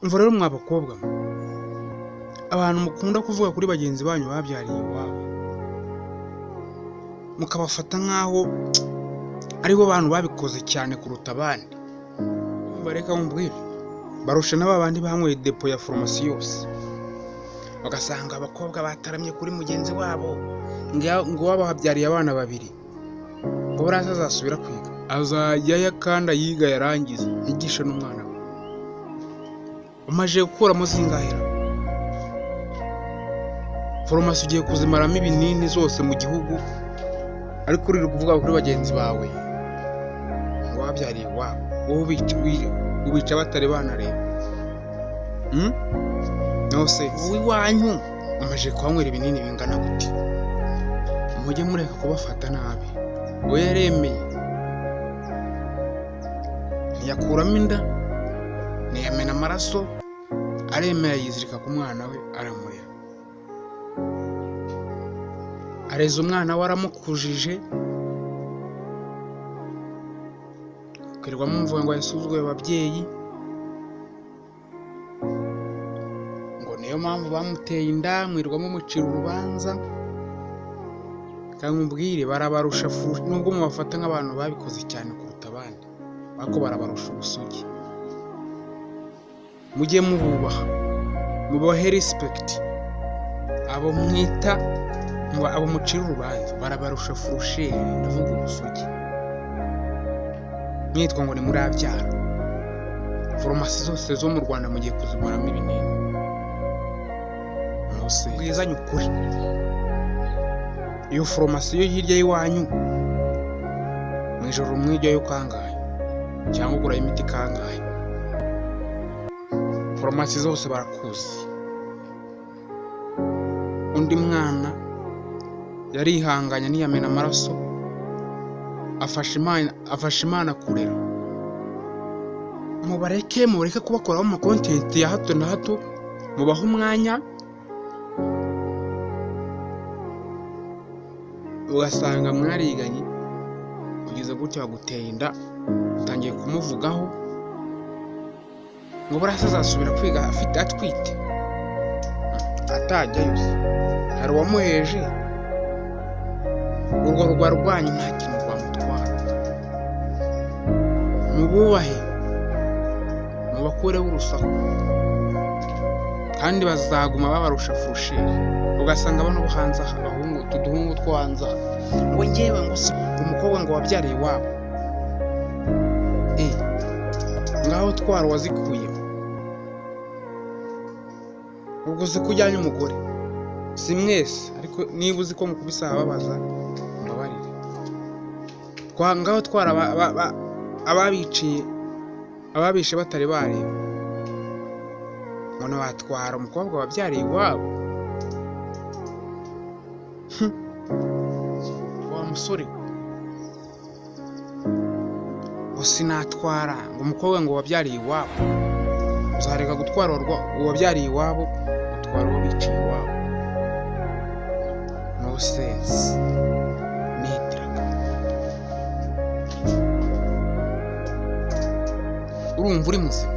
umva rero mwa bakobwa abantu mukunda kuvuga kuri bagenzi banyu babyariye iwabo mukabafata nk'aho aribo bantu babikoze cyane kuruta abandi. Bareka mumbwire barusha n'abandi banyweye depo ya farumasi yose, bagasanga abakobwa bataramye kuri mugenzi wabo ngo wabahabyariye abana babiri, ngo baraza azasubira kwiga, azajyayo kandi ayiga yarangiza yigisha n'umwana we. Umaze gukuramo zingahera farumasi ugiye kuzimaramo ibinini zose mu gihugu, ariko uri kuvuga kuri bagenzi bawe ngo wabyariye iwabo, wowe ubica batari banareba. Nose wowe iwanyu umaze kuhanywera ibinini bingana gute? Mujye mureka kubafata nabi. We yaremeye ntiyakuramo inda ntiyamena amaraso, aremera yizirika ku mwana we aramurera, areza umwana we aramukujije, ukirirwa mumvuga ngo yasuzuguye ababyeyi, ngo niyo mpamvu bamuteye inda, mwirirwa mumucira urubanza. Kandi mubwire barabarusha nubwo mubafata nk'abantu babikoze cyane kuruta abandi, ariko barabarusha ubusugi. Mujye mububaha, mubahe respect. Abo mwita abo mucira urubanza barabarusha furusheri, ndavuga ubusugi. Mwitwa ngo ni murabyara, farumasi zose zo mu Rwanda mugiye kuzimaramo ibinini. Mose bwizanye ukuri, iyo farumasi yo hirya y'iwanyu mu ijoro mwijyayo kangahe, cyangwa ugura imiti kangahe? Farumasi zose barakuzi. Undi mwana yarihanganye ntiyamena amaraso, afasha Imana kurera. Mubareke kubakoraho amakontenti ya hato na hato, mubaho umwanya. Ugasanga mwariganye kugeza gutya baguteye inda, utangiye kumuvugaho ngo burasa azasubira kwiga atwite, atajyayo se hari uwamuheje. Urwo rwa rwanyu nta kintu rwamutwara. Mububahe, mubakureho urusaku, kandi bazaguma babarusha furusheri. Ugasanga bano hanze aha abahungu, utuduhungu two hanze aha, ngo ngewe ngo si umukobwa ngo wabyariye iwabo. Ngaho twara wazikuye, ubwo uzi ko ujyanye umugore. Si mwese, ariko niba uzi ko mukubise ababaza mbabarire. Ngaho twara ababishe batari bareba, ngo watwara umukobwa wabyariye iwabo. Wa musore ngo sinatwara ngo umukobwa ngo wabyariye iwabo. Uzareka gutwara uwabyariye iwabo, utwara uwo biciye iwabo. No sense. Nitiraga urumva uri muzima.